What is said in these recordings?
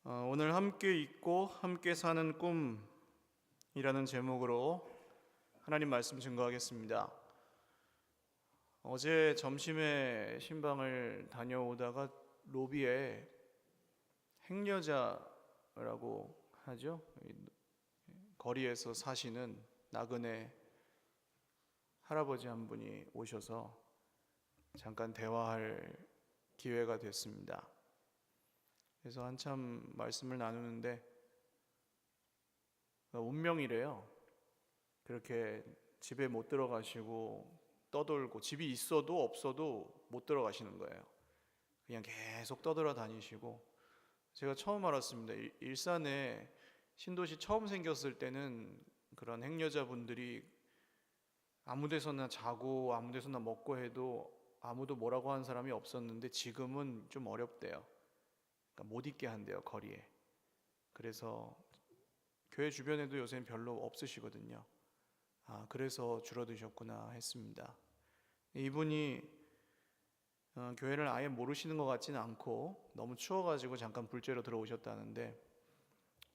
오늘 함께 읽고 함께 사는 꿈이라는 제목으로 하나님 말씀 증거하겠습니다. 어제 점심에 신방을 다녀오다가 로비에 행여자라고 하죠. 거리에서 사시는 나그네 할아버지 한 분이 오셔서 잠깐 대화할 기회가 됐습니다. 그래서 한참 말씀을 나누는데 운명이래요. 그렇게 집에 못 들어가시고 떠돌고, 집이 있어도 없어도 못 들어가시는 거예요. 그냥 계속 떠돌아 다니시고, 제가 처음 알았습니다. 일산에 신도시 처음 생겼을 때는 그런 행여자분들이 아무 데서나 자고 아무 데서나 먹고 해도 아무도 뭐라고 하는 사람이 없었는데 지금은 좀 어렵대요. 그러니까 못 있게 한대요, 거리에. 그래서 교회 주변에도 요새는 별로 없으시거든요. 그래서 줄어드셨구나 했습니다. 이분이 교회를 아예 모르시는 것 같지는 않고 너무 추워가지고 잠깐 불죄로 들어오셨다는데,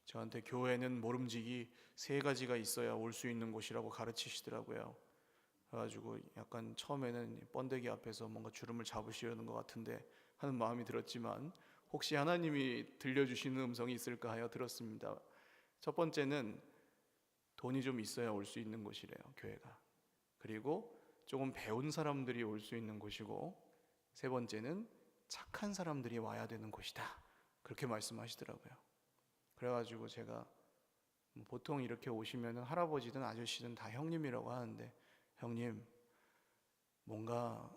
저한테 교회는 모름지기 3가지가 있어야 올 수 있는 곳이라고 가르치시더라고요. 그래가지고 약간 처음에는 번데기 앞에서 뭔가 주름을 잡으시려는 것 같은데 하는 마음이 들었지만, 혹시 하나님이 들려주시는 음성이 있을까 하여 들었습니다. 첫 번째는 돈이 좀 있어야 올 수 있는 곳이래요, 교회가. 그리고 조금 배운 사람들이 올 수 있는 곳이고, 세 번째는 착한 사람들이 와야 되는 곳이다, 그렇게 말씀하시더라고요. 그래가지고 제가 보통 이렇게 오시면 할아버지든 아저씨든 다 형님이라고 하는데, 형님, 뭔가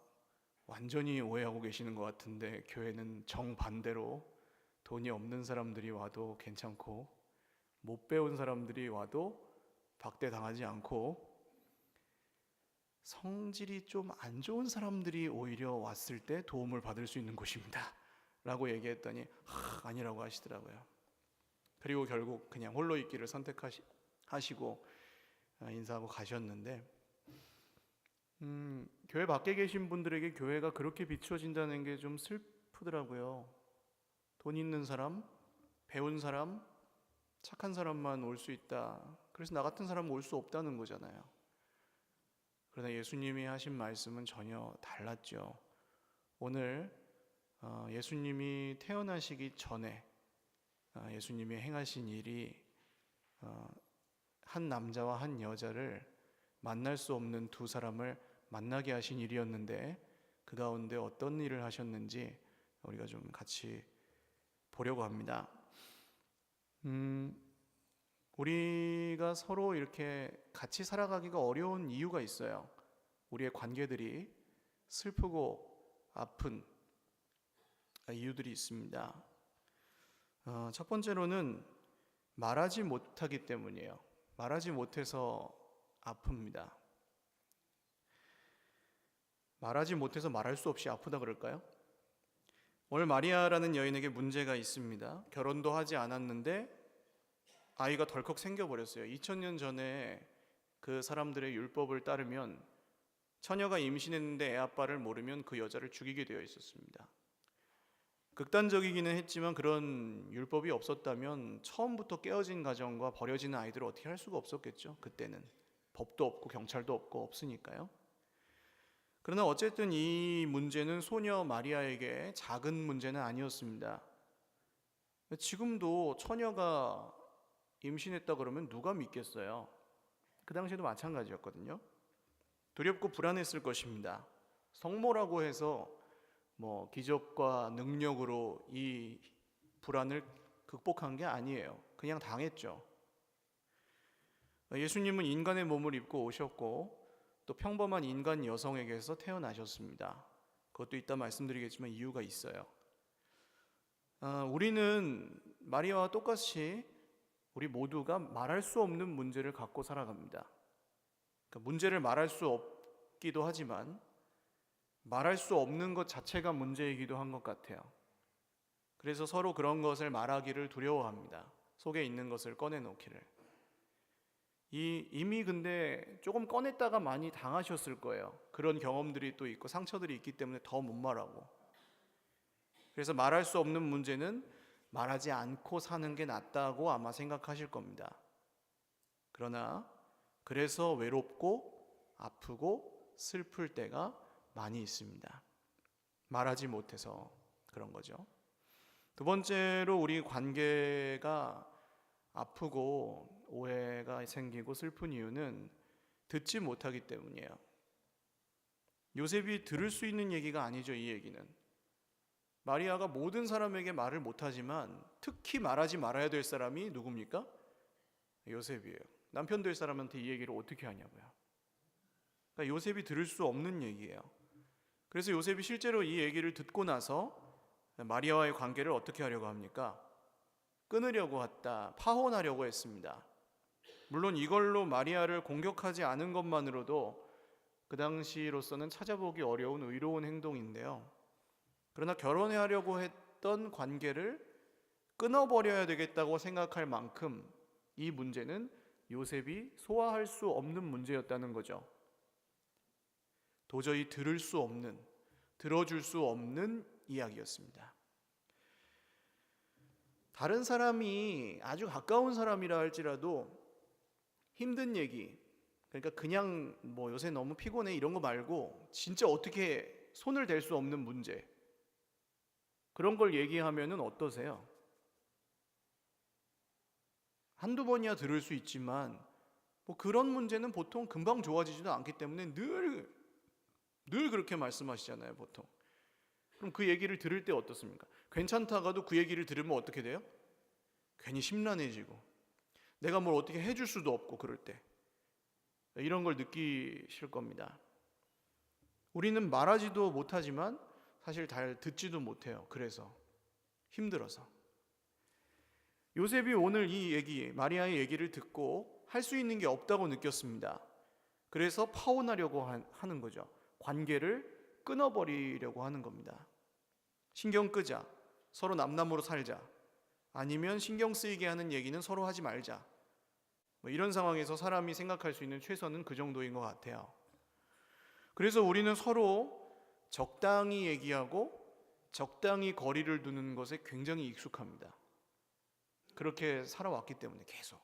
완전히 오해하고 계시는 것 같은데 교회는 정반대로 돈이 없는 사람들이 와도 괜찮고 못 배운 사람들이 와도 박대당하지 않고 성질이 좀 안 좋은 사람들이 오히려 왔을 때 도움을 받을 수 있는 곳입니다 라고 얘기했더니 아니라고 하시더라고요. 그리고 결국 그냥 홀로 있기를 선택하시고 인사하고 가셨는데, 교회 밖에 계신 분들에게 교회가 그렇게 비춰진다는 게 좀 슬프더라고요. 돈 있는 사람, 배운 사람, 착한 사람만 올 수 있다. 그래서 나 같은 사람은 올 수 없다는 거잖아요. 그러나 예수님이 하신 말씀은 전혀 달랐죠. 오늘 예수님이 태어나시기 전에 예수님이 행하신 일이 한 남자와 한 여자를 만날 수 없는 두 사람을 만나게 하신 일이었는데, 그 가운데 어떤 일을 하셨는지 우리가 좀 같이 보려고 합니다. 우리가 서로 이렇게 같이 살아가기가 어려운 이유가 있어요. 우리의 관계들이 슬프고 아픈 이유들이 있습니다. 첫 번째로는 말하지 못하기 때문이에요. 말하지 못해서 아픕니다. 말하지 못해서 말할 수 없이 아프다 그럴까요? 오늘 마리아라는 여인에게 문제가 있습니다. 결혼도 하지 않았는데 아이가 덜컥 생겨버렸어요. 2000년 전에 그 사람들의 율법을 따르면 처녀가 임신했는데 애 아빠를 모르면 그 여자를 죽이게 되어 있었습니다. 극단적이기는 했지만 그런 율법이 없었다면 처음부터 깨어진 가정과 버려지는 아이들을 어떻게 할 수가 없었겠죠. 그때는 법도 없고 경찰도 없고 없으니까요. 그러나 어쨌든 이 문제는 소녀 마리아에게 작은 문제는 아니었습니다. 지금도 처녀가 임신했다 그러면 누가 믿겠어요? 그 당시에도 마찬가지였거든요. 두렵고 불안했을 것입니다. 성모라고 해서 기적과 능력으로 이 불안을 극복한 게 아니에요. 그냥 당했죠. 예수님은 인간의 몸을 입고 오셨고 또 평범한 인간 여성에게서 태어나셨습니다. 그것도 이따 말씀드리겠지만 이유가 있어요. 우리는 마리아와 똑같이 우리 모두가 말할 수 없는 문제를 갖고 살아갑니다. 그러니까 문제를 말할 수 없기도 하지만 말할 수 없는 것 자체가 문제이기도 한 것 같아요. 그래서 서로 그런 것을 말하기를 두려워합니다. 속에 있는 것을 꺼내놓기를. 이미 근데 조금 꺼냈다가 많이 당하셨을 거예요. 그런 경험들이 또 있고 상처들이 있기 때문에 더 못 말하고. 그래서 말할 수 없는 문제는 말하지 않고 사는 게 낫다고 아마 생각하실 겁니다. 그러나 그래서 외롭고 아프고 슬플 때가 많이 있습니다. 말하지 못해서 그런 거죠. 두 번째로 우리 관계가 아프고 오해가 생기고 슬픈 이유는 듣지 못하기 때문이에요. 요셉이 들을 수 있는 얘기가 아니죠, 이 얘기는. 마리아가 모든 사람에게 말을 못하지만 특히 말하지 말아야 될 사람이 누굽니까? 요셉이에요. 남편 될 사람한테 이 얘기를 어떻게 하냐고요. 그러니까 요셉이 들을 수 없는 얘기예요. 그래서 요셉이 실제로 이 얘기를 듣고 나서 마리아와의 관계를 어떻게 하려고 합니까? 끊으려고 했다, 파혼하려고 했습니다. 물론 이걸로 마리아를 공격하지 않은 것만으로도 그 당시로서는 찾아보기 어려운 의로운 행동인데요. 그러나 결혼하려고 했던 관계를 끊어버려야 되겠다고 생각할 만큼 이 문제는 요셉이 소화할 수 없는 문제였다는 거죠. 도저히 들을 수 없는, 들어줄 수 없는 이야기였습니다. 다른 사람이 아주 가까운 사람이라 할지라도 힘든 얘기, 그러니까 그냥 뭐 요새 너무 피곤해 이런 거 말고 진짜 어떻게 손을 댈 수 없는 문제, 그런 걸 얘기하면은 어떠세요? 한두 번이야 들을 수 있지만 뭐 그런 문제는 보통 금방 좋아지지도 않기 때문에 늘 그렇게 말씀하시잖아요, 보통. 그럼 그 얘기를 들을 때 어떻습니까? 괜찮다가도 그 얘기를 들으면 어떻게 돼요? 괜히 심란해지고 내가 뭘 어떻게 해줄 수도 없고 그럴 때 이런 걸 느끼실 겁니다. 우리는 말하지도 못하지만 사실 잘 듣지도 못해요. 그래서 힘들어서. 요셉이 오늘 이 얘기, 마리아의 얘기를 듣고 할 수 있는 게 없다고 느꼈습니다. 그래서 파혼하려고 하는 거죠. 관계를 끊어버리려고 하는 겁니다. 신경 끄자, 서로 남남으로 살자, 아니면 신경 쓰이게 하는 얘기는 서로 하지 말자, 뭐 이런 상황에서 사람이 생각할 수 있는 최선은 그 정도인 것 같아요. 그래서 우리는 서로 적당히 얘기하고 적당히 거리를 두는 것에 굉장히 익숙합니다. 그렇게 살아왔기 때문에 계속.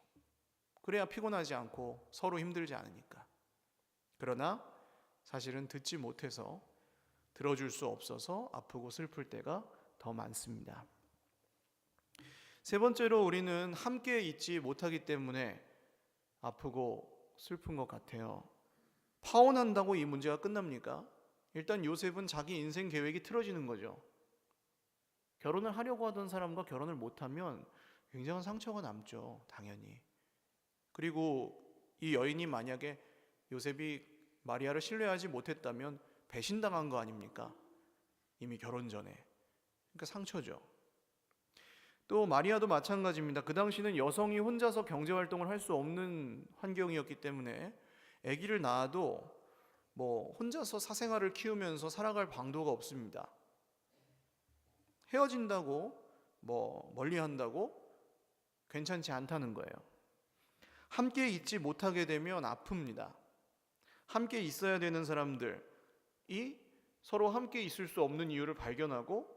그래야 피곤하지 않고 서로 힘들지 않으니까. 그러나 사실은 듣지 못해서, 들어줄 수 없어서 아프고 슬플 때가 더 많습니다. 세 번째로 우리는 함께 있지 못하기 때문에 아프고 슬픈 것 같아요. 파혼한다고 이 문제가 끝납니까? 일단 요셉은 자기 인생 계획이 틀어지는 거죠. 결혼을 하려고 하던 사람과 결혼을 못하면 굉장한 상처가 남죠, 당연히. 그리고 이 여인이 만약에 요셉이 마리아를 신뢰하지 못했다면 배신당한 거 아닙니까? 이미 결혼 전에. 그러니까 상처죠. 또 마리아도 마찬가지입니다. 그 당시는 여성이 혼자서 경제활동을 할 수 없는 환경이었기 때문에 아기를 낳아도 뭐 혼자서 사생활을 키우면서 살아갈 방도가 없습니다. 헤어진다고 뭐 멀리한다고 괜찮지 않다는 거예요. 함께 있지 못하게 되면 아픕니다. 함께 있어야 되는 사람들이 서로 함께 있을 수 없는 이유를 발견하고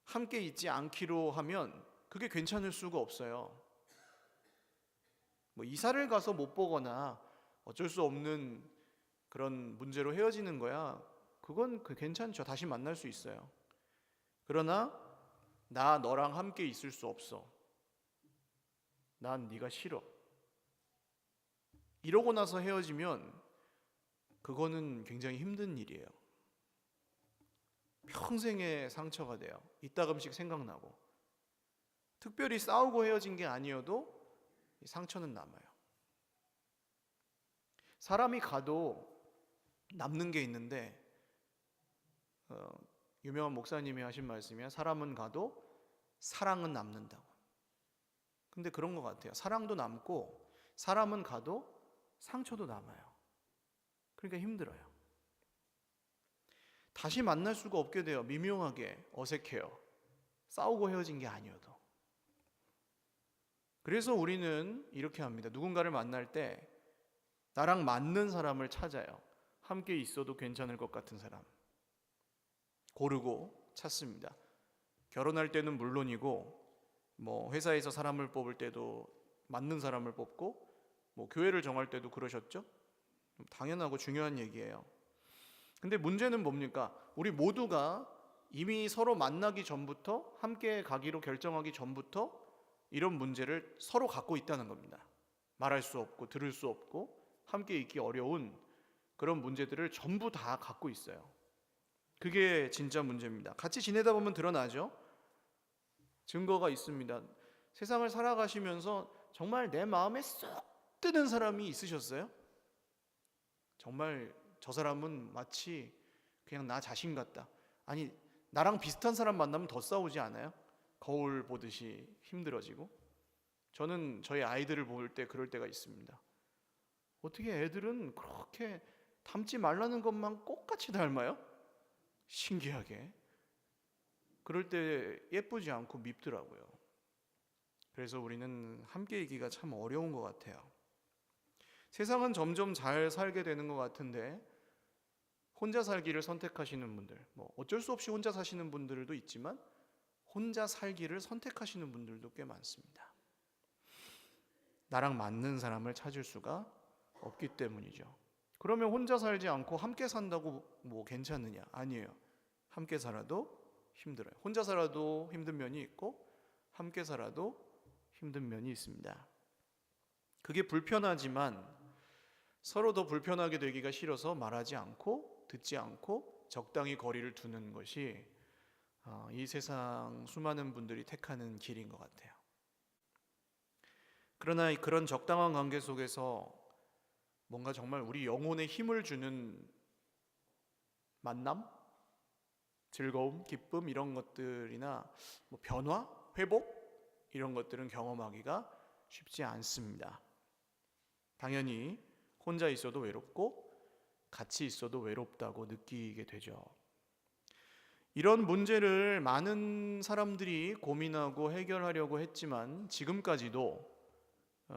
함께 있지 않기로 하면 그게 괜찮을 수가 없어요. 뭐 이사를 가서 못 보거나 어쩔 수 없는 그런 문제로 헤어지는 거야. 그건 괜찮죠. 다시 만날 수 있어요. 그러나 나 너랑 함께 있을 수 없어. 난 네가 싫어. 이러고 나서 헤어지면 그거는 굉장히 힘든 일이에요. 평생의 상처가 돼요. 이따금씩 생각나고. 특별히 싸우고 헤어진 게 아니어도 상처는 남아요. 사람이 가도 남는 게 있는데 유명한 목사님이 하신 말씀이야. 사람은 가도 사랑은 남는다고. 근데 그런 것 같아요. 사랑도 남고 사람은 가도 상처도 남아요. 그러니까 힘들어요. 다시 만날 수가 없게 돼요. 미묘하게 어색해요. 싸우고 헤어진 게 아니어도. 그래서 우리는 이렇게 합니다. 누군가를 만날 때 나랑 맞는 사람을 찾아요. 함께 있어도 괜찮을 것 같은 사람. 고르고 찾습니다. 결혼할 때는 물론이고 뭐 회사에서 사람을 뽑을 때도 맞는 사람을 뽑고, 뭐 교회를 정할 때도 그러셨죠? 당연하고 중요한 얘기예요. 근데 문제는 뭡니까? 우리 모두가 이미 서로 만나기 전부터, 함께 가기로 결정하기 전부터 이런 문제를 서로 갖고 있다는 겁니다. 말할 수 없고 들을 수 없고 함께 있기 어려운 그런 문제들을 전부 다 갖고 있어요. 그게 진짜 문제입니다. 같이 지내다 보면 드러나죠. 증거가 있습니다. 세상을 살아가시면서 정말 내 마음에 쏙 드는 사람이 있으셨어요? 정말 저 사람은 마치 그냥 나 자신 같다. 아니, 나랑 비슷한 사람 만나면 더 싸우지 않아요? 거울 보듯이 힘들어지고. 저는 저희 아이들을 볼 때 그럴 때가 있습니다. 어떻게 애들은 그렇게 닮지 말라는 것만 똑같이 닮아요? 신기하게. 그럴 때 예쁘지 않고 밉더라고요. 그래서 우리는 함께 있기가 참 어려운 것 같아요. 세상은 점점 잘 살게 되는 것 같은데 혼자 살기를 선택하시는 분들, 뭐 어쩔 수 없이 혼자 사시는 분들도 있지만 혼자 살기를 선택하시는 분들도 꽤 많습니다. 나랑 맞는 사람을 찾을 수가 없기 때문이죠. 그러면 혼자 살지 않고 함께 산다고 뭐 괜찮느냐? 아니에요. 함께 살아도 힘들어요. 혼자 살아도 힘든 면이 있고 함께 살아도 힘든 면이 있습니다. 그게 불편하지만 서로 더 불편하게 되기가 싫어서 말하지 않고 듣지 않고 적당히 거리를 두는 것이 이 세상 수많은 분들이 택하는 길인 것 같아요. 그러나 그런 적당한 관계 속에서 뭔가 정말 우리 영혼에 힘을 주는 만남, 즐거움, 기쁨 이런 것들이나 뭐 변화, 회복 이런 것들은 경험하기가 쉽지 않습니다. 당연히 혼자 있어도 외롭고 같이 있어도 외롭다고 느끼게 되죠. 이런 문제를 많은 사람들이 고민하고 해결하려고 했지만 지금까지도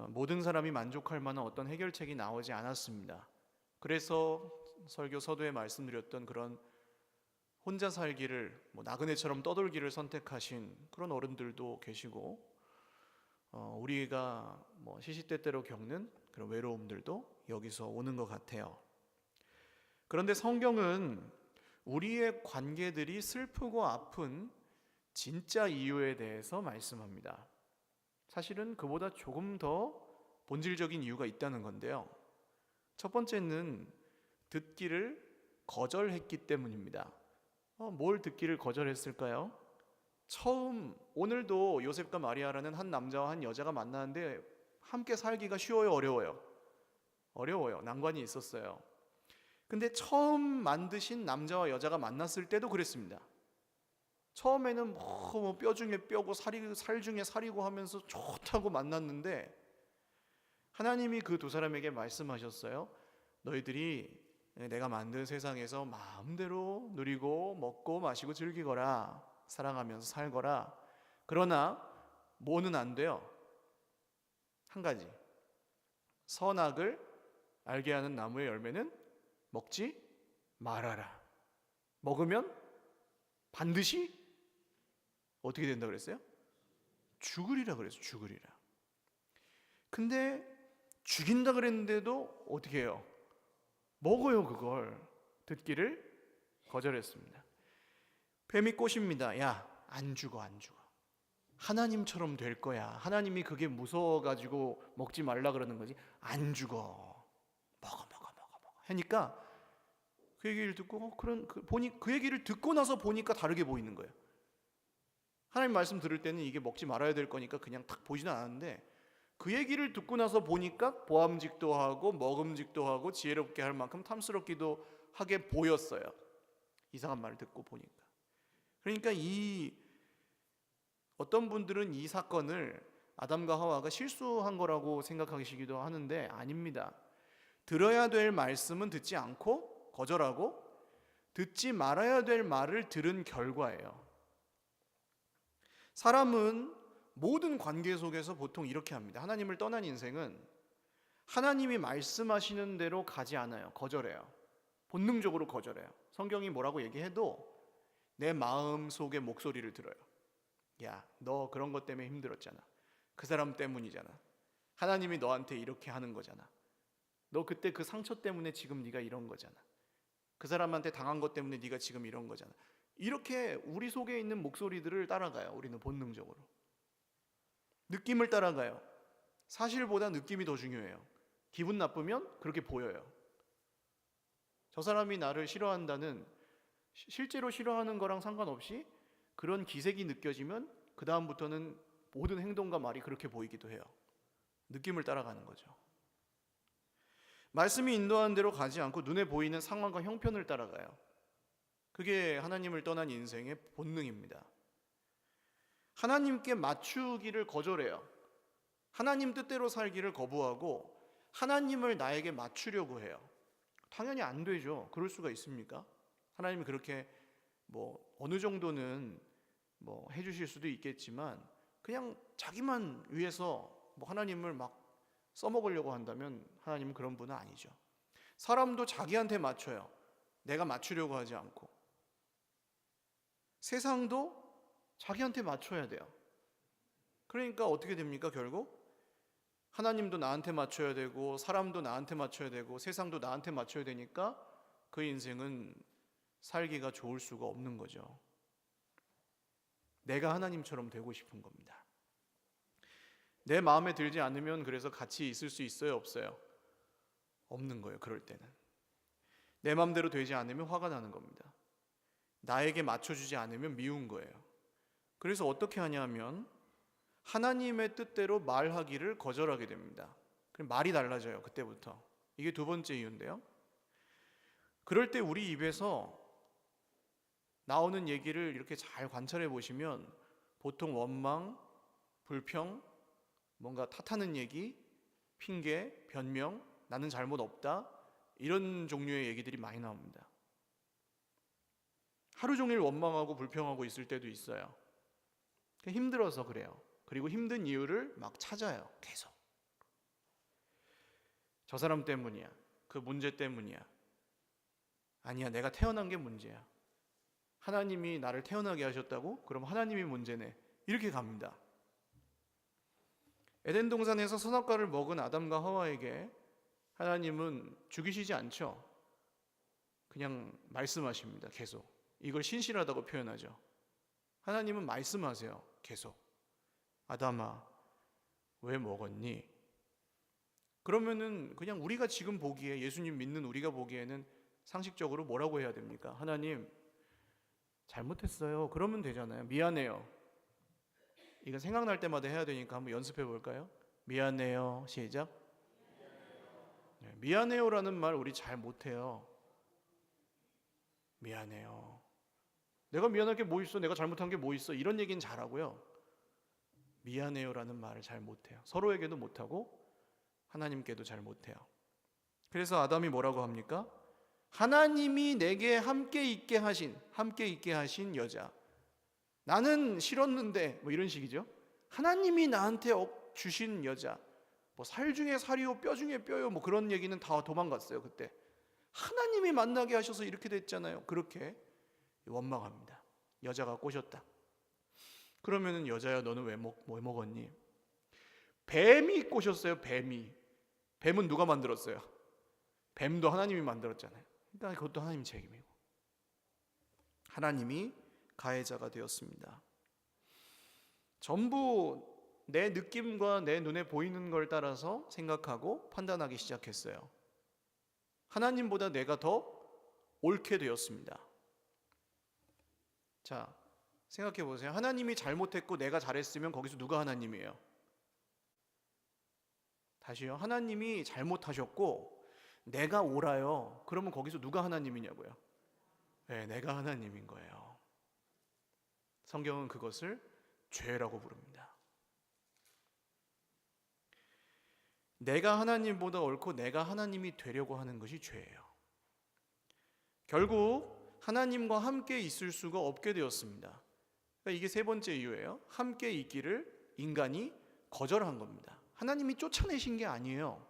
모든 사람이 만족할 만한 어떤 해결책이 나오지 않았습니다. 그래서 설교 서두에 말씀드렸던 그런 혼자 살기를 나그네처럼 떠돌기를 선택하신 그런 어른들도 계시고 우리가 시시때때로 겪는 그런 외로움들도 여기서 오는 것 같아요. 그런데 성경은 우리의 관계들이 슬프고 아픈 진짜 이유에 대해서 말씀합니다. 사실은 그보다 조금 더 본질적인 이유가 있다는 건데요. 첫 번째는 듣기를 거절했기 때문입니다. 뭘 듣기를 거절했을까요? 처음 오늘도 요셉과 마리아라는 한 남자와 한 여자가 만나는데 함께 살기가 쉬워요, 어려워요? 어려워요. 난관이 있었어요. 근데 처음 만드신 남자와 여자가 만났을 때도 그랬습니다. 처음에는 뼈 중에 뼈고 살 중에 살이고 하면서 좋다고 만났는데 하나님이 그 두 사람에게 말씀하셨어요. 너희들이 내가 만든 세상에서 마음대로 누리고 먹고 마시고 즐기거라. 사랑하면서 살거라. 그러나 뭐는 안 돼요? 한 가지. 선악을 알게 하는 나무의 열매는 먹지 말아라. 먹으면 반드시 어떻게 된다 그랬어요? 죽으리라 그랬어요. 죽으리라. 근데 죽인다 그랬는데도 어떻게 해요? 먹어요. 그걸. 듣기를 거절했습니다. 뱀이 꼬십니다. 야, 안 죽어, 안 죽어. 하나님처럼 될 거야. 하나님이 그게 무서워가지고 먹지 말라 그러는 거지. 안 죽어. 먹어. 하니까 그 얘기를 듣고 그 얘기를 듣고 나서 보니까 다르게 보이는 거예요. 하나님 말씀 들을 때는 이게 먹지 말아야 될 거니까 그냥 탁 보이지는 않았는데 그 얘기를 듣고 나서 보니까 보암직도 하고 먹음직도 하고 지혜롭게 할 만큼 탐스럽기도 하게 보였어요. 이상한 말을 듣고 보니까. 그러니까 어떤 분들은 이 사건을 아담과 하와가 실수한 거라고 생각하시기도 하는데 아닙니다. 들어야 될 말씀은 듣지 않고 거절하고 듣지 말아야 될 말을 들은 결과예요. 사람은 모든 관계 속에서 보통 이렇게 합니다. 하나님을 떠난 인생은 하나님이 말씀하시는 대로 가지 않아요. 거절해요. 본능적으로 거절해요. 성경이 뭐라고 얘기해도 내 마음 속의 목소리를 들어요. 야, 너 그런 것 때문에 힘들었잖아. 그 사람 때문이잖아. 하나님이 너한테 이렇게 하는 거잖아. 너 그때 그 상처 때문에 지금 네가 이런 거잖아. 그 사람한테 당한 것 때문에 네가 지금 이런 거잖아. 이렇게 우리 속에 있는 목소리들을 따라가요. 우리는 본능적으로 느낌을 따라가요. 사실보다 느낌이 더 중요해요. 기분 나쁘면 그렇게 보여요. 저 사람이 나를 싫어한다는, 실제로 싫어하는 거랑 상관없이 그런 기색이 느껴지면 그 다음부터는 모든 행동과 말이 그렇게 보이기도 해요. 느낌을 따라가는 거죠. 말씀이 인도하는 대로 가지 않고 눈에 보이는 상황과 형편을 따라가요. 그게 하나님을 떠난 인생의 본능입니다. 하나님께 맞추기를 거절해요. 하나님 뜻대로 살기를 거부하고 하나님을 나에게 맞추려고 해요. 당연히 안 되죠. 그럴 수가 있습니까? 하나님이 그렇게 어느 정도는 해주실 수도 있겠지만 그냥 자기만 위해서 하나님을 막 써먹으려고 한다면 하나님은 그런 분은 아니죠. 사람도 자기한테 맞춰요. 내가 맞추려고 하지 않고. 세상도 자기한테 맞춰야 돼요. 그러니까 어떻게 됩니까? 결국 하나님도 나한테 맞춰야 되고 사람도 나한테 맞춰야 되고 세상도 나한테 맞춰야 되니까 그 인생은 살기가 좋을 수가 없는 거죠. 내가 하나님처럼 되고 싶은 겁니다. 내 마음에 들지 않으면 그래서 같이 있을 수 있어요? 없어요? 없는 거예요. 그럴 때는 내 마음대로 되지 않으면 화가 나는 겁니다. 나에게 맞춰주지 않으면 미운 거예요. 그래서 어떻게 하냐면 하나님의 뜻대로 말하기를 거절하게 됩니다. 그럼 말이 달라져요. 그때부터. 이게 두 번째 이유인데요. 그럴 때 우리 입에서 나오는 얘기를 이렇게 잘 관찰해 보시면 보통 원망, 불평, 뭔가 탓하는 얘기, 핑계, 변명, 나는 잘못 없다, 이런 종류의 얘기들이 많이 나옵니다. 하루 종일 원망하고 불평하고 있을 때도 있어요. 힘들어서 그래요. 그리고 힘든 이유를 막 찾아요. 계속. 저 사람 때문이야. 그 문제 때문이야. 아니야, 내가 태어난 게 문제야. 하나님이 나를 태어나게 하셨다고? 그럼 하나님이 문제네. 이렇게 갑니다. 에덴 동산에서 선악과를 먹은 아담과 하와에게 하나님은 죽이시지 않죠. 그냥 말씀하십니다. 계속. 이걸 신실하다고 표현하죠. 하나님은 말씀하세요. 계속. 아담아, 왜 먹었니? 그러면은 그냥 우리가 지금 보기에, 예수님 믿는 우리가 보기에는 상식적으로 뭐라고 해야 됩니까? 하나님, 잘못했어요. 그러면 되잖아요. 미안해요. 이거 생각날 때마다 해야 되니까 한번 연습해 볼까요? 미안해요. 시작. 네, 미안해요라는 말 우리 잘 못해요. 미안해요. 내가 미안할 게 뭐 있어? 내가 잘못한 게 뭐 있어? 이런 얘기는 잘하고요. 미안해요라는 말을 잘 못해요. 서로에게도 못하고 하나님께도 잘 못해요. 그래서 아담이 뭐라고 합니까? 하나님이 내게 함께 있게 하신 여자. 나는 싫었는데 이런 식이죠. 하나님이 나한테 주신 여자. 살 중에 살이요 뼈 중에 뼈요 그런 얘기는 다 도망갔어요. 그때 하나님이 만나게 하셔서 이렇게 됐잖아요. 그렇게 원망합니다. 여자가 꼬셨다. 그러면은 여자야, 너는 왜 먹었니? 뱀이 꼬셨어요. 뱀은 누가 만들었어요? 뱀도 하나님이 만들었잖아요. 그러니까 그것도 하나님 책임이고 하나님이 가해자가 되었습니다. 전부 내 느낌과 내 눈에 보이는 걸 따라서 생각하고 판단하기 시작했어요. 하나님보다 내가 더 옳게 되었습니다. 자, 생각해 보세요. 하나님이 잘못했고 내가 잘했으면 거기서 누가 하나님이에요? 다시요. 하나님이 잘못하셨고 내가 옳아요. 그러면 거기서 누가 하나님이냐고요? 네, 내가 하나님인 거예요. 성경은 그것을 죄라고 부릅니다. 내가 하나님보다 옳고 내가 하나님이 되려고 하는 것이 죄예요. 결국 하나님과 함께 있을 수가 없게 되었습니다. 그러니까 이게 세 번째 이유예요. 함께 있기를 인간이 거절한 겁니다. 하나님이 쫓아내신 게 아니에요.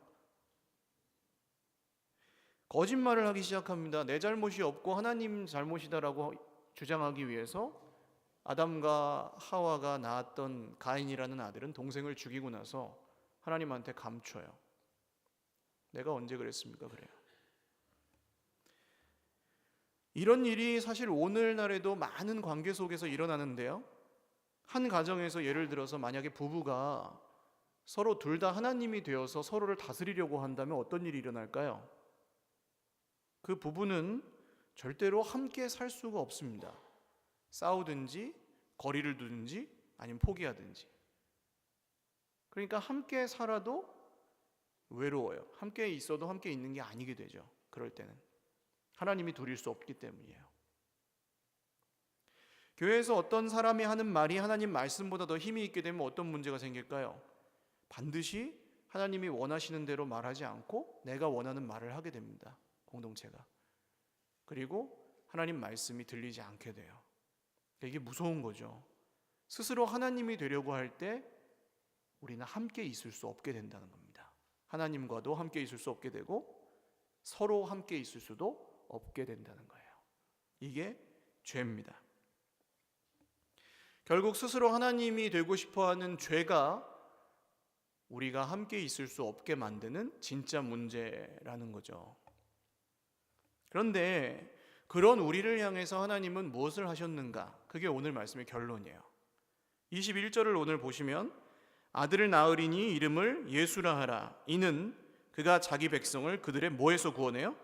거짓말을 하기 시작합니다. 내 잘못이 없고 하나님 잘못이다라고 주장하기 위해서 아담과 하와가 낳았던 가인이라는 아들은 동생을 죽이고 나서 하나님한테 감춰요. 내가 언제 그랬습니까? 그래요. 이런 일이 사실 오늘날에도 많은 관계 속에서 일어나는데요. 한 가정에서 예를 들어서 만약에 부부가 서로 둘 다 하나님이 되어서 서로를 다스리려고 한다면 어떤 일이 일어날까요? 그 부부는 절대로 함께 살 수가 없습니다. 싸우든지 거리를 두든지 아니면 포기하든지. 그러니까 함께 살아도 외로워요. 함께 있어도 함께 있는 게 아니게 되죠. 그럴 때는 하나님이 둘일 수 없기 때문이에요. 교회에서 어떤 사람이 하는 말이 하나님 말씀보다 더 힘이 있게 되면 어떤 문제가 생길까요? 반드시 하나님이 원하시는 대로 말하지 않고 내가 원하는 말을 하게 됩니다. 공동체가. 그리고 하나님 말씀이 들리지 않게 돼요. 이게 무서운 거죠. 스스로 하나님이 되려고 할 때 우리는 함께 있을 수 없게 된다는 겁니다. 하나님과도 함께 있을 수 없게 되고 서로 함께 있을 수도 없게 된다는 거예요. 이게 죄입니다. 결국 스스로 하나님이 되고 싶어하는 죄가 우리가 함께 있을 수 없게 만드는 진짜 문제라는 거죠. 그런데 그런 우리를 향해서 하나님은 무엇을 하셨는가? 그게 오늘 말씀의 결론이에요. 21절을 오늘 보시면 아들을 낳으리니 이름을 예수라 하라. 이는 그가 자기 백성을 그들의 뭐에서 구원해요?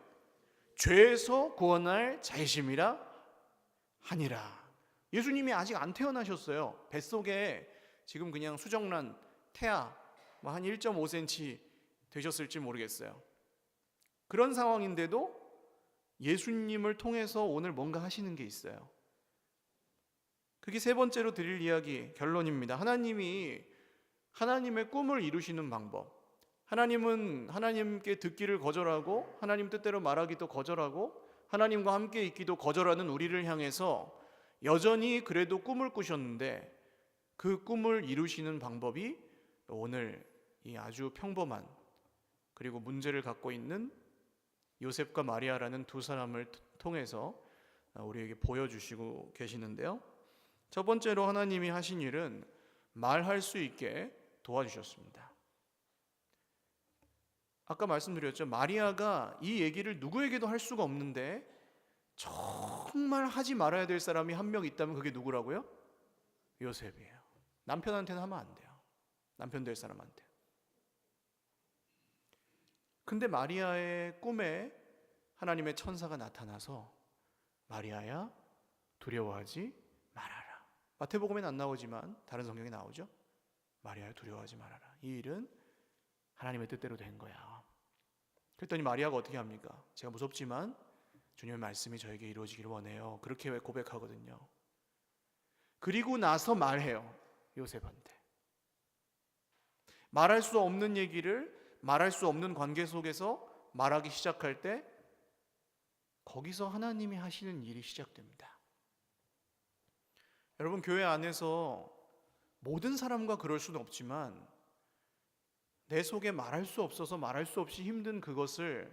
죄에서 구원할 자이심이라 하니라. 예수님이 아직 안 태어나셨어요. 뱃속에 지금 그냥 수정란 태아 한 1.5cm 되셨을지 모르겠어요. 그런 상황인데도 예수님을 통해서 오늘 뭔가 하시는 게 있어요. 그게 세 번째로 드릴 이야기 결론입니다. 하나님이 하나님의 꿈을 이루시는 방법. 하나님은 하나님께 듣기를 거절하고 하나님 뜻대로 말하기도 거절하고 하나님과 함께 있기도 거절하는 우리를 향해서 여전히 그래도 꿈을 꾸셨는데 그 꿈을 이루시는 방법이 오늘 이 아주 평범한 그리고 문제를 갖고 있는 요셉과 마리아라는 두 사람을 통해서 우리에게 보여주시고 계시는데요. 첫 번째로 하나님이 하신 일은 말할 수 있게 도와주셨습니다. 아까 말씀드렸죠. 마리아가 이 얘기를 누구에게도 할 수가 없는데 정말 하지 말아야 될 사람이 한 명 있다면 그게 누구라고요? 요셉이에요. 남편한테는 하면 안 돼요. 남편 될 사람한테. 근데 마리아의 꿈에 하나님의 천사가 나타나서 마리아야 두려워하지 말아라. 마태복음에는 안 나오지만 다른 성경에 나오죠. 마리아야 두려워하지 말아라. 이 일은 하나님의 뜻대로 된 거야. 그랬더니 마리아가 어떻게 합니까? 제가 무섭지만 주님의 말씀이 저에게 이루어지기를 원해요. 그렇게 고백하거든요. 그리고 나서 말해요. 요셉한테. 말할 수 없는 얘기를 말할 수 없는 관계 속에서 말하기 시작할 때 거기서 하나님이 하시는 일이 시작됩니다. 여러분, 교회 안에서 모든 사람과 그럴 수는 없지만 내 속에 말할 수 없어서 말할 수 없이 힘든 그것을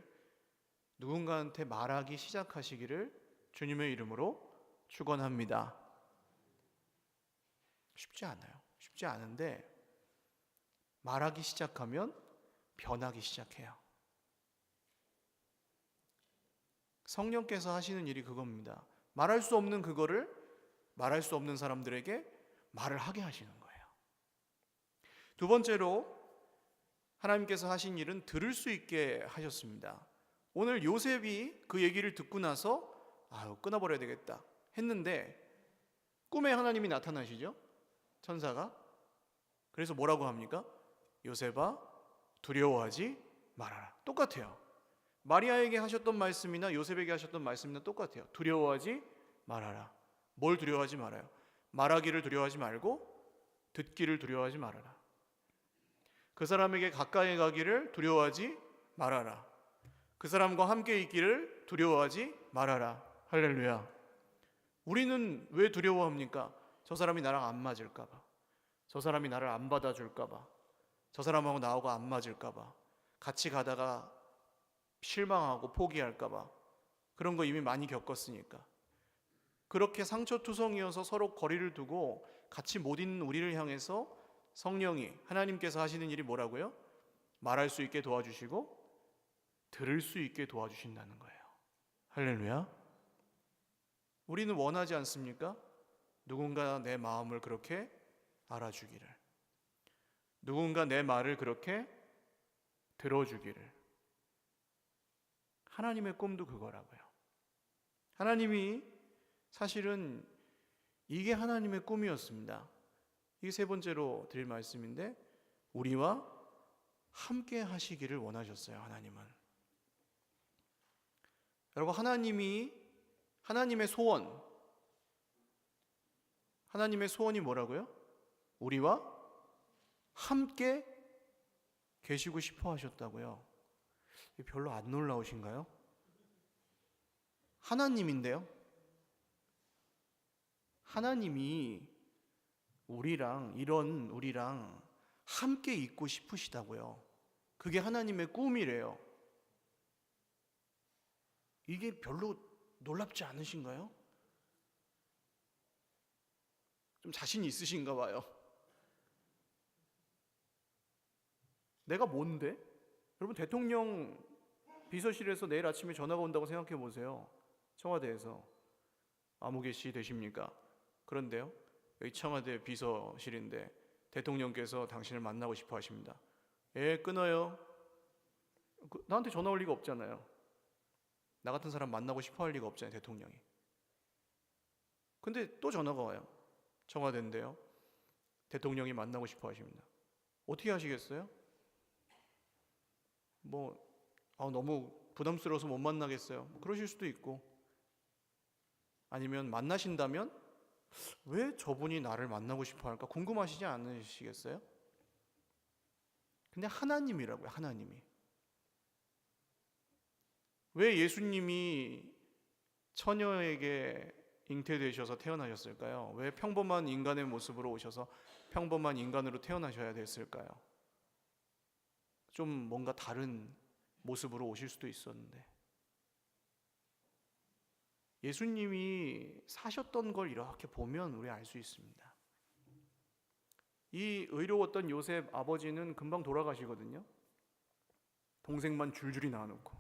누군가한테 말하기 시작하시기를 주님의 이름으로 축원합니다. 쉽지 않아요. 쉽지 않은데 말하기 시작하면 변하기 시작해요. 성령께서 하시는 일이 그겁니다. 말할 수 없는 그거를 말할 수 없는 사람들에게 말을 하게 하시는 거예요. 두 번째로 하나님께서 하신 일은 들을 수 있게 하셨습니다. 오늘 요셉이 그 얘기를 듣고 나서 끊어버려야 되겠다 했는데 꿈에 하나님이 나타나시죠. 천사가. 그래서 뭐라고 합니까? 요셉아 두려워하지 말아라. 똑같아요. 마리아에게 하셨던 말씀이나 요셉에게 하셨던 말씀이나 똑같아요. 두려워하지 말아라. 뭘 두려워하지 말아요? 말하기를 두려워하지 말고 듣기를 두려워하지 말아라. 그 사람에게 가까이 가기를 두려워하지 말아라. 그 사람과 함께 있기를 두려워하지 말아라. 할렐루야. 우리는 왜 두려워합니까? 저 사람이 나랑 안 맞을까 봐. 저 사람이 나를 안 받아줄까 봐. 저 사람하고 나하고 안 맞을까 봐. 같이 가다가 실망하고 포기할까 봐. 그런 거 이미 많이 겪었으니까. 그렇게 상처투성이어서 서로 거리를 두고 같이 못 있는 우리를 향해서 성령이, 하나님께서 하시는 일이 뭐라고요? 말할 수 있게 도와주시고 들을 수 있게 도와주신다는 거예요. 할렐루야. 우리는 원하지 않습니까? 누군가 내 마음을 그렇게 알아주기를, 누군가 내 말을 그렇게 들어주기를. 하나님의 꿈도 그거라고요. 하나님이 사실은 이게 하나님의 꿈이었습니다. 이게 세 번째로 드릴 말씀인데, 우리와 함께 하시기를 원하셨어요. 하나님은. 여러분, 하나님의 소원이 뭐라고요? 우리와 함께 계시고 싶어 하셨다고요. 별로 안 놀라우신가요? 하나님인데요. 하나님이 우리랑 함께 있고 싶으시다고요. 그게 하나님의 꿈이래요. 이게 별로 놀랍지 않으신가요? 좀 자신 있으신가 봐요. 내가 뭔데? 여러분, 대통령 비서실에서 내일 아침에 전화가 온다고 생각해 보세요. 청와대에서. 아무개 씨 되십니까? 그런데요, 여기 청와대 비서실인데 대통령께서 당신을 만나고 싶어 하십니다. 예, 끊어요. 나한테 전화 올 리가 없잖아요. 나 같은 사람 만나고 싶어 할 리가 없잖아요, 대통령이. 근데 또 전화가 와요. 청와대인데요, 대통령이 만나고 싶어 하십니다. 어떻게 하시겠어요? 너무 부담스러워서 못 만나겠어요. 그러실 수도 있고, 아니면 만나신다면 왜 저분이 나를 만나고 싶어 할까 궁금하시지 않으시겠어요? 근데 하나님이라고요. 하나님이. 왜 예수님이 처녀에게 잉태되셔서 태어나셨을까요? 왜 평범한 인간의 모습으로 오셔서 평범한 인간으로 태어나셔야 됐을까요? 좀 뭔가 다른 모습으로 오실 수도 있었는데, 예수님이 사셨던 걸 이렇게 보면 우리 알 수 있습니다. 이 의로웠던 요셉 아버지는 금방 돌아가시거든요. 동생만 줄줄이 낳아놓고.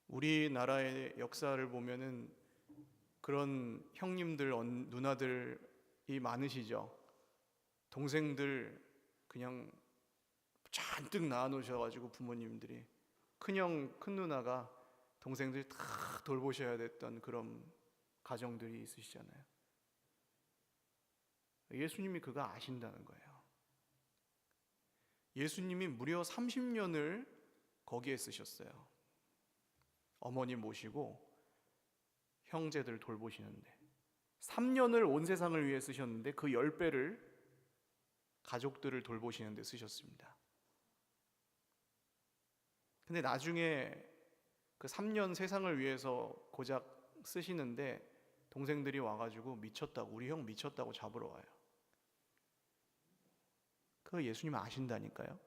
우리나라의 역사를 보면은 그런 형님들, 누나들이 많으시죠. 동생들 그냥 잔뜩 낳아놓으셔가지고 부모님들이, 큰형, 큰 누나가 동생들 다 돌보셔야 됐던 그런 가정들이 있으시잖아요. 예수님이 그거 아신다는 거예요. 예수님이 무려 30년을 거기에 쓰셨어요. 어머니 모시고 형제들 돌보시는데 3년을 온 세상을 위해 쓰셨는데 그 10배를 가족들을 돌보시는데 쓰셨습니다. 근데 나중에 그 3년 세상을 위해서 고작 쓰시는데 동생들이 와가지고 미쳤다고, 우리 형 미쳤다고 잡으러 와요. 그거 예수님 아신다니까요.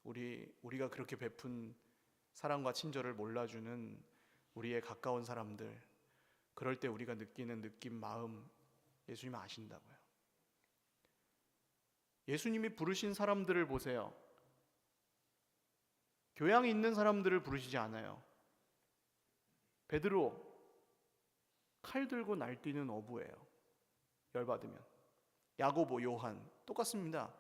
우리가 그렇게 베푼 사랑과 친절을 몰라주는 우리의 가까운 사람들, 그럴 때 우리가 느끼는 느낌, 마음, 예수님 아신다고요. 예수님이 부르신 사람들을 보세요. 교양 있는 사람들을 부르시지 않아요. 베드로, 칼 들고 날뛰는 어부예요. 열받으면. 야고보, 요한 똑같습니다.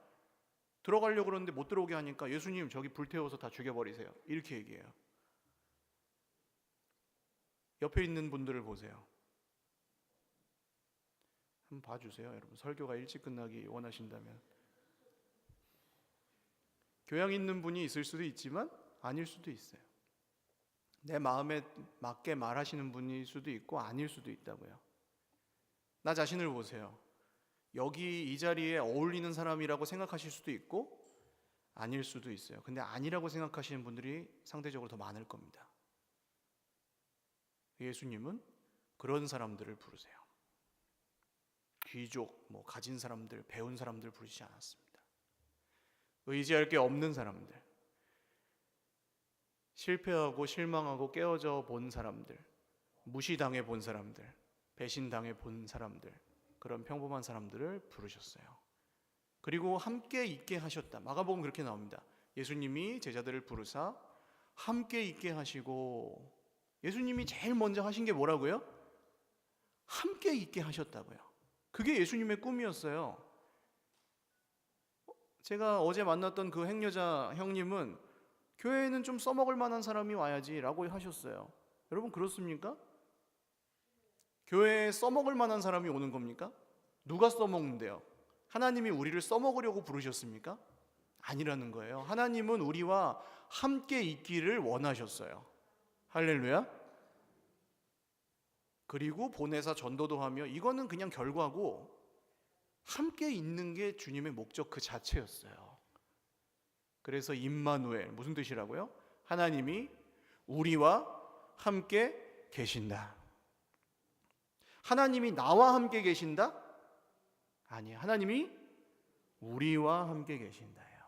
들어가려고 그러는데 못 들어오게 하니까 예수님 저기 불태워서 다 죽여버리세요. 이렇게 얘기해요. 옆에 있는 분들을 보세요. 한번 봐주세요. 여러분, 설교가 일찍 끝나기 원하신다면. 교양 있는 분이 있을 수도 있지만 아닐 수도 있어요. 내 마음에 맞게 말하시는 분일 수도 있고 아닐 수도 있다고요. 나 자신을 보세요. 여기 이 자리에 어울리는 사람이라고 생각하실 수도 있고 아닐 수도 있어요. 근데 아니라고 생각하시는 분들이 상대적으로 더 많을 겁니다. 예수님은 그런 사람들을 부르세요. 귀족, 가진 사람들, 배운 사람들 부르시지 않았습니다. 의지할 게 없는 사람들, 실패하고 실망하고 깨어져 본 사람들, 무시당해 본 사람들, 배신당해 본 사람들, 그런 평범한 사람들을 부르셨어요. 그리고 함께 있게 하셨다. 마가복음 그렇게 나옵니다. 예수님이 제자들을 부르사 함께 있게 하시고, 예수님이 제일 먼저 하신 게 뭐라고요? 함께 있게 하셨다고요. 그게 예수님의 꿈이었어요. 제가 어제 만났던 그 행여자 형님은 교회에는 좀 써먹을 만한 사람이 와야지 라고 하셨어요. 여러분 그렇습니까? 교회에 써먹을 만한 사람이 오는 겁니까? 누가 써먹는데요? 하나님이 우리를 써먹으려고 부르셨습니까? 아니라는 거예요. 하나님은 우리와 함께 있기를 원하셨어요. 할렐루야. 그리고 보내사 전도도 하며, 이거는 그냥 결과고 함께 있는 게 주님의 목적 그 자체였어요. 그래서 임마누엘, 무슨 뜻이라고요? 하나님이 우리와 함께 계신다. 하나님이 나와 함께 계신다? 아니, 하나님이 우리와 함께 계신다요.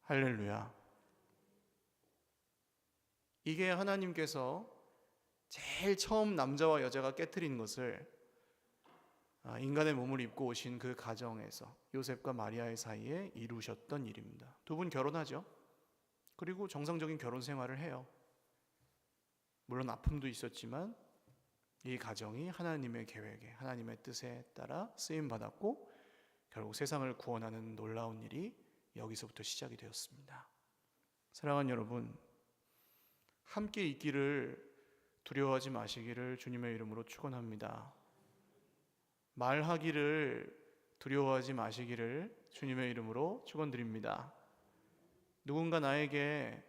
할렐루야. 이게 하나님께서 제일 처음 남자와 여자가 깨트린 것을 인간의 몸을 입고 오신 그 가정에서 요셉과 마리아의 사이에 이루셨던 일입니다. 두 분 결혼하죠. 그리고 정상적인 결혼 생활을 해요. 물론 아픔도 있었지만 이 가정이 하나님의 계획에, 하나님의 뜻에 따라 쓰임받았고 결국 세상을 구원하는 놀라운 일이 여기서부터 시작이 되었습니다. 사랑하는 여러분, 함께 있기를 두려워하지 마시기를 주님의 이름으로 축원합니다. 말하기를 두려워하지 마시기를 주님의 이름으로 축원드립니다. 누군가 나에게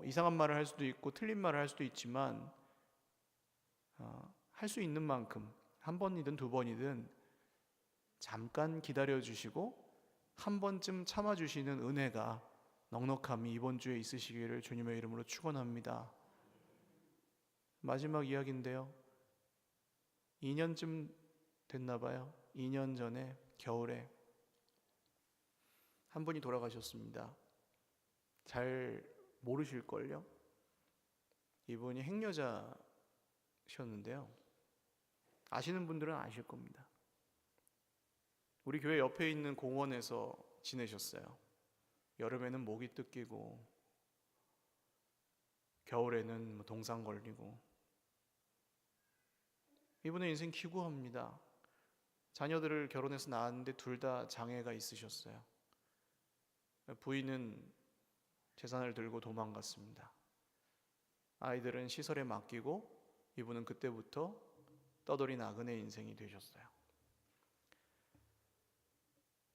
이상한 말을 할 수도 있고 틀린 말을 할 수도 있지만 할 수 있는 만큼 한 번이든 두 번이든 잠깐 기다려 주시고 한 번쯤 참아 주시는 은혜가, 넉넉함이 이번 주에 있으시기를 주님의 이름으로 축원합니다. 마지막 이야기인데요. 2년쯤 됐나 봐요. 2년 전에 겨울에 한 분이 돌아가셨습니다. 잘 모르실걸요? 이분이 행여자셨는데요. 아시는 분들은 아실 겁니다. 우리 교회 옆에 있는 공원에서 지내셨어요. 여름에는 모기 뜯기고 겨울에는 동상 걸리고. 이분의 인생 기구합니다. 자녀들을 결혼해서 낳았는데 둘 다 장애가 있으셨어요. 부인은 재산을 들고 도망갔습니다. 아이들은 시설에 맡기고 이분은 그때부터 떠돌이 나그네 인생이 되셨어요.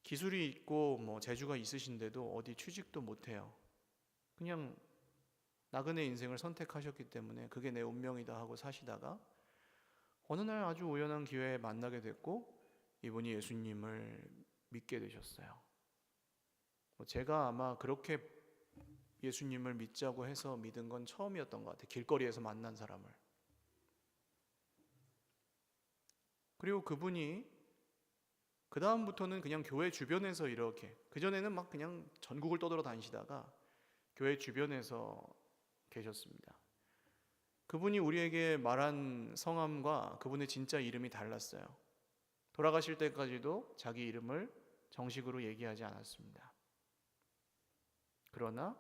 기술이 있고 재주가 있으신데도 어디 취직도 못해요. 그냥 나그네 인생을 선택하셨기 때문에 그게 내 운명이다 하고 사시다가 어느 날 아주 우연한 기회에 만나게 됐고 이분이 예수님을 믿게 되셨어요. 제가 아마 그렇게 예수님을 믿자고 해서 믿은 건 처음이었던 것 같아요. 길거리에서 만난 사람을. 그리고 그분이 그 다음부터는 그냥 교회 주변에서 이렇게, 그전에는 막 그냥 전국을 떠돌아 다니시다가 교회 주변에서 계셨습니다. 그분이 우리에게 말한 성함과 그분의 진짜 이름이 달랐어요. 돌아가실 때까지도 자기 이름을 정식으로 얘기하지 않았습니다. 그러나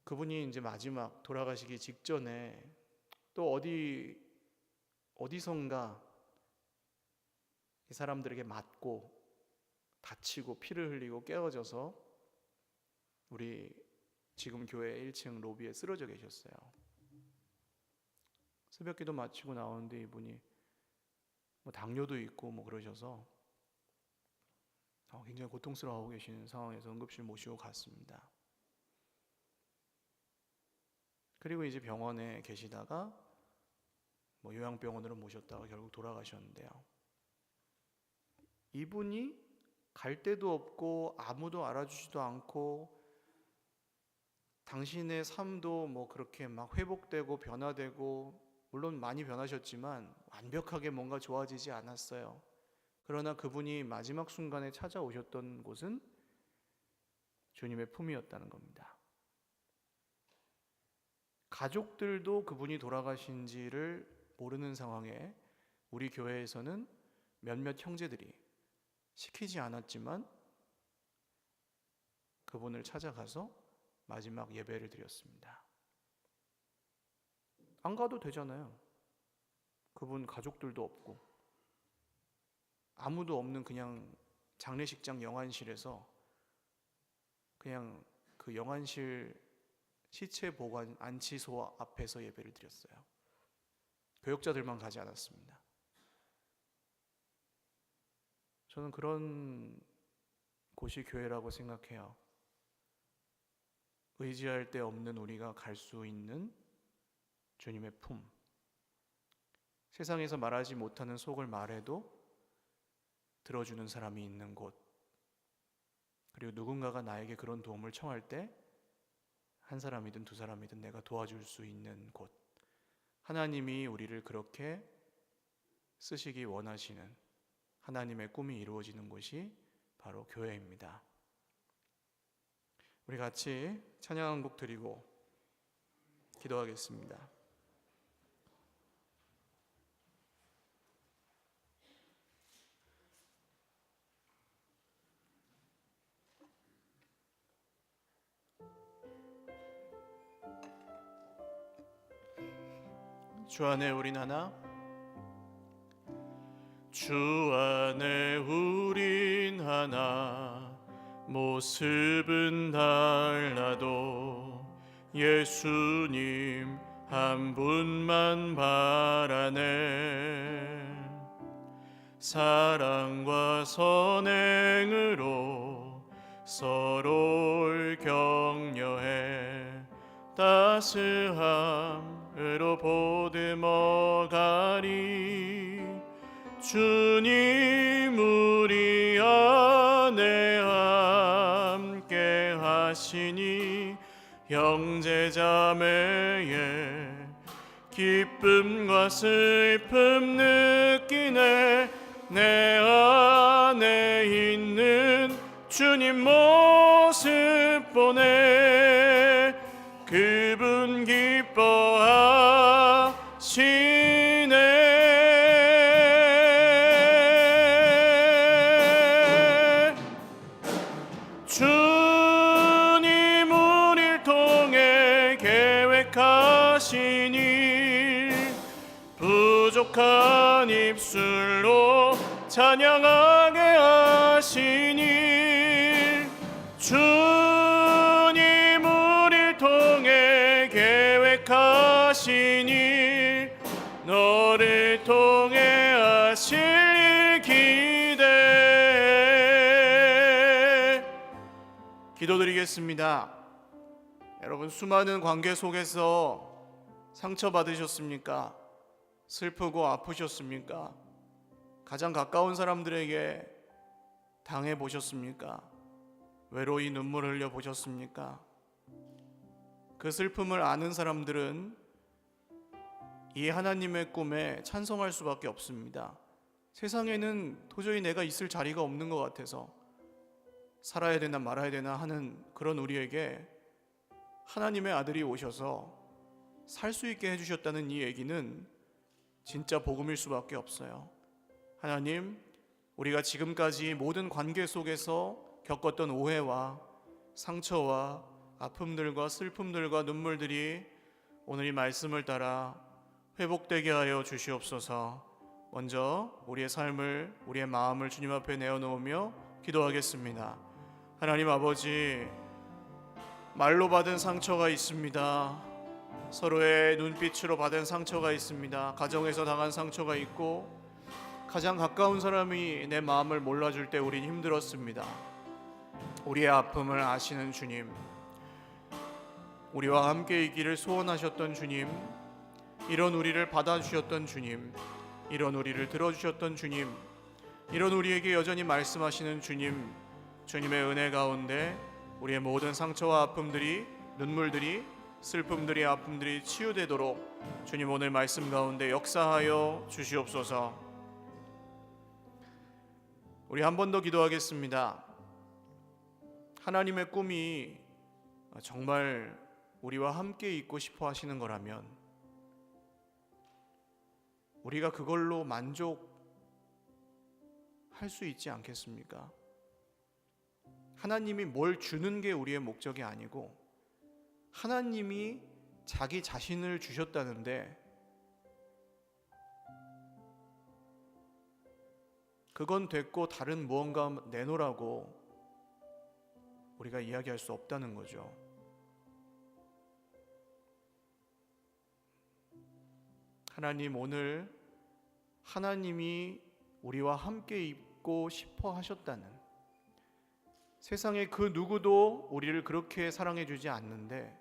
그분이 이제 마지막 돌아가시기 직전에 또 어디선가 이 사람들에게 맞고 다치고 피를 흘리고 깨어져서 우리 지금 교회 1층 로비에 쓰러져 계셨어요. 새벽기도 마치고 나오는데 이분이 당뇨도 있고 그러셔서 굉장히 고통스러워하고 계시는 상황에서 응급실 모시고 갔습니다. 그리고 이제 병원에 계시다가 요양병원으로 모셨다가 결국 돌아가셨는데요. 이분이 갈 데도 없고 아무도 알아주지도 않고 당신의 삶도 그렇게 막 회복되고 변화되고, 물론 많이 변하셨지만 완벽하게 뭔가 좋아지지 않았어요. 그러나 그분이 마지막 순간에 찾아오셨던 곳은 주님의 품이었다는 겁니다. 가족들도 그분이 돌아가신지를 모르는 상황에 우리 교회에서는 몇몇 형제들이 시키지 않았지만 그분을 찾아가서 마지막 예배를 드렸습니다. 안 가도 되잖아요. 그분 가족들도 없고 아무도 없는 그냥 장례식장 영안실에서 그냥 그 영안실 시체 보관 안치소 앞에서 예배를 드렸어요. 교역자들만 가지 않았습니다. 저는 그런 곳이 교회라고 생각해요. 의지할 데 없는 우리가 갈 수 있는 주님의 품. 세상에서 말하지 못하는 속을 말해도 들어주는 사람이 있는 곳. 그리고 누군가가 나에게 그런 도움을 청할 때 한 사람이든 두 사람이든 내가 도와줄 수 있는 곳. 하나님이 우리를 그렇게 쓰시기 원하시는 하나님의 꿈이 이루어지는 곳이 바로 교회입니다. 우리 같이 찬양 한 곡 드리고 기도하겠습니다. 주 안에 우린 하나, 주 안에 우린 하나, 모습은 달라도 예수님 한 분만 바라네. 사랑과 선행으로 서로를 격려해 따스함으로 보듬어가리. 주님 우리 안에 함께 하시니 형제자매의 기쁨과 슬픔 느끼네. 내 안에 있는 주님 모습 보네. 그분 기뻐하시네. 주님 우릴 통해 계획하신 일, 부족한 입술로 찬양하게 하신 일, 주님 우릴 통해 계획하신 일, 너를 통해 하실 일 기대해. 기도드리겠습니다. 여러분, 수많은 관계 속에서 상처받으셨습니까? 슬프고 아프셨습니까? 가장 가까운 사람들에게 당해보셨습니까? 외로이 눈물 흘려 보셨습니까? 그 슬픔을 아는 사람들은 이 하나님의 꿈에 찬성할 수밖에 없습니다. 세상에는 도저히 내가 있을 자리가 없는 것 같아서 살아야 되나 말아야 되나 하는 그런 우리에게 하나님의 아들이 오셔서 살 수 있게 해주셨다는 이 얘기는 진짜 복음일 수밖에 없어요. 하나님, 우리가 지금까지 모든 관계 속에서 겪었던 오해와 상처와 아픔들과 슬픔들과 눈물들이 오늘 이 말씀을 따라 회복되게 하여 주시옵소서. 먼저 우리의 삶을, 우리의 마음을 주님 앞에 내어놓으며 기도하겠습니다. 하나님 아버지, 말로 받은 상처가 있습니다. 서로의 눈빛으로 받은 상처가 있습니다. 가정에서 당한 상처가 있고 가장 가까운 사람이 내 마음을 몰라줄 때 우린 힘들었습니다. 우리의 아픔을 아시는 주님, 우리와 함께 있기를 소원하셨던 주님, 이런 우리를 받아주셨던 주님, 이런 우리를 들어주셨던 주님, 이런 우리에게 여전히 말씀하시는 주님, 주님의 은혜 가운데 우리의 모든 상처와 아픔들이, 눈물들이, 슬픔들이, 아픔들이 치유되도록 주님 오늘 말씀 가운데 역사하여 주시옵소서. 우리 한 번 더 기도하겠습니다. 하나님의 꿈이 정말 우리와 함께 있고 싶어 하시는 거라면 우리가 그걸로 만족할 수 있지 않겠습니까? 하나님이 뭘 주는 게 우리의 목적이 아니고 하나님이 자기 자신을 주셨다는데 그건 됐고 다른 무언가 내놓으라고 우리가 이야기할 수 없다는 거죠. 하나님, 오늘 하나님이 우리와 함께 있고 싶어 하셨다는, 세상에 그 누구도 우리를 그렇게 사랑해 주지 않는데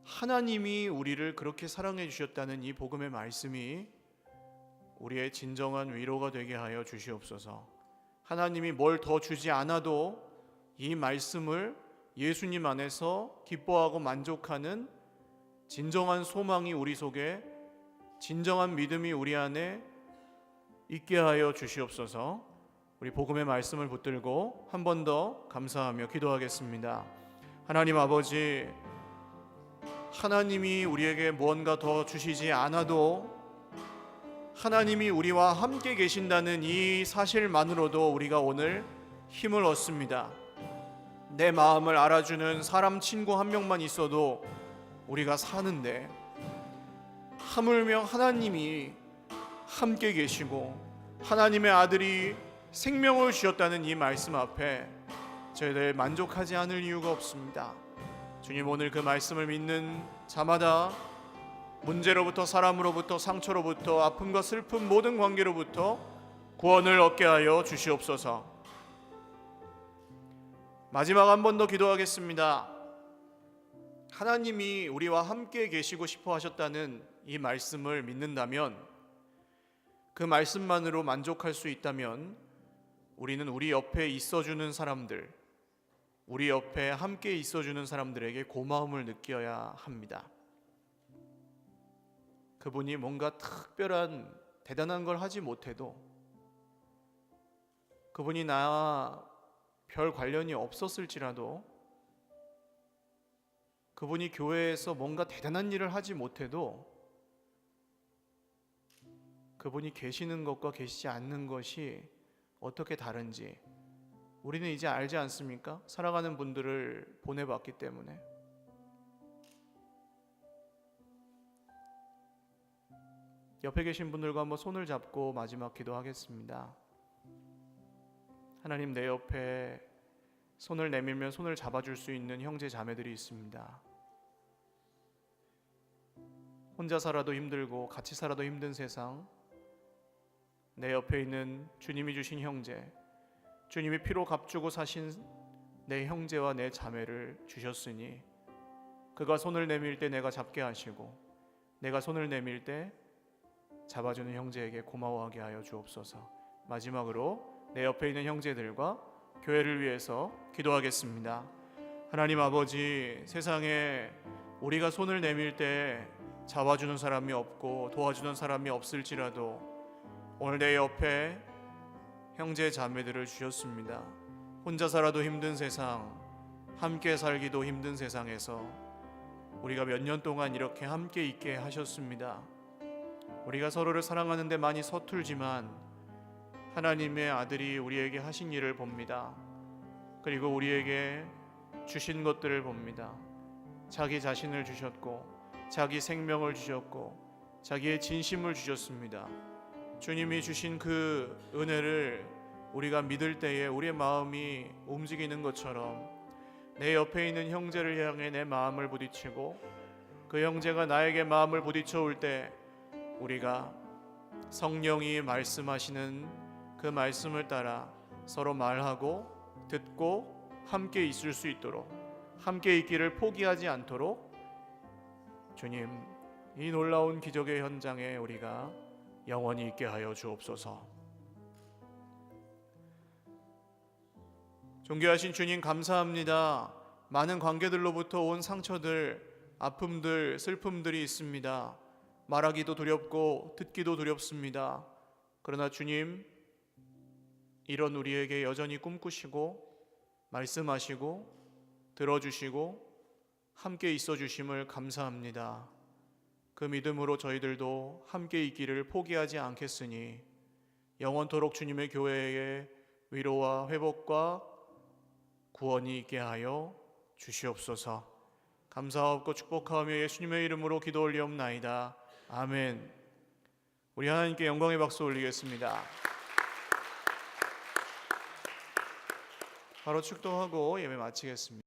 하나님이 우리를 그렇게 사랑해 주셨다는 이 복음의 말씀이 우리의 진정한 위로가 되게 하여 주시옵소서. 하나님이 뭘 더 주지 않아도 이 말씀을 예수님 안에서 기뻐하고 만족하는 진정한 소망이 우리 속에, 진정한 믿음이 우리 안에 있게 하여 주시옵소서. 우리 복음의 말씀을 붙들고 한 번 더 감사하며 기도하겠습니다. 하나님 아버지, 하나님이 우리에게 무언가 더 주시지 않아도 하나님이 우리와 함께 계신다는 이 사실만으로도 우리가 오늘 힘을 얻습니다. 내 마음을 알아주는 사람 친구 한 명만 있어도 우리가 사는데, 하물며 하나님이 함께 계시고 하나님의 아들이 생명을 주셨다는 이 말씀 앞에 저희들 만족하지 않을 이유가 없습니다. 주님, 오늘 그 말씀을 믿는 자마다 문제로부터, 사람으로부터, 상처로부터, 아픔과 슬픔 모든 관계로부터 구원을 얻게 하여 주시옵소서. 마지막 한 번 더 기도하겠습니다. 하나님이 우리와 함께 계시고 싶어 하셨다는 이 말씀을 믿는다면, 그 말씀만으로 만족할 수 있다면 우리는 우리 옆에 있어주는 사람들, 우리 옆에 함께 있어주는 사람들에게 고마움을 느껴야 합니다. 그분이 뭔가 특별한 대단한 걸 하지 못해도, 그분이 나와 별 관련이 없었을지라도, 그분이 교회에서 뭔가 대단한 일을 하지 못해도 그분이 계시는 것과 계시지 않는 것이 어떻게 다른지 우리는 이제 알지 않습니까? 살아가는 분들을 보내봤기 때문에. 옆에 계신 분들과 한번 손을 잡고 마지막 기도하겠습니다. 하나님, 내 옆에 손을 내밀면 손을 잡아줄 수 있는 형제 자매들이 있습니다. 혼자 살아도 힘들고 같이 살아도 힘든 세상, 내 옆에 있는 주님이 주신 형제, 주님이 피로 값주고 사신 내 형제와 내 자매를 주셨으니 그가 손을 내밀 때 내가 잡게 하시고 내가 손을 내밀 때 잡아주는 형제에게 고마워하게 하여 주옵소서. 마지막으로 내 옆에 있는 형제들과 교회를 위해서 기도하겠습니다. 하나님 아버지, 세상에 우리가 손을 내밀 때 잡아주는 사람이 없고 도와주는 사람이 없을지라도 오늘 내 옆에 형제 자매들을 주셨습니다. 혼자 살아도 힘든 세상, 함께 살기도 힘든 세상에서 우리가 몇 년 동안 이렇게 함께 있게 하셨습니다. 우리가 서로를 사랑하는 데 많이 서툴지만 하나님의 아들이 우리에게 하신 일을 봅니다. 그리고 우리에게 주신 것들을 봅니다. 자기 자신을 주셨고 자기 생명을 주셨고 자기의 진심을 주셨습니다. 주님이 주신 그 은혜를 우리가 믿을 때에 우리의 마음이 움직이는 것처럼 내 옆에 있는 형제를 향해 내 마음을 부딪히고 그 형제가 나에게 마음을 부딪혀 올 때 우리가 성령이 말씀하시는 그 말씀을 따라 서로 말하고 듣고 함께 있을 수 있도록, 함께 있기를 포기하지 않도록 주님, 이 놀라운 기적의 현장에 우리가 영원히 있게 하여 주옵소서. 존귀하신 주님, 감사합니다. 많은 관계들로부터 온 상처들, 아픔들, 슬픔들이 있습니다. 말하기도 두렵고 듣기도 두렵습니다. 그러나 주님, 이런 우리에게 여전히 꿈꾸시고 말씀하시고 들어주시고 함께 있어 주심을 감사합니다. 그 믿음으로 저희들도 함께 있기를 포기하지 않겠으니 영원토록 주님의 교회에 위로와 회복과 구원이 있게 하여 주시옵소서. 감사하옵고 축복하며 예수님의 이름으로 기도 올리옵나이다. 아멘. 우리 하나님께 영광의 박수 올리겠습니다. 바로 축도하고 예배 마치겠습니다.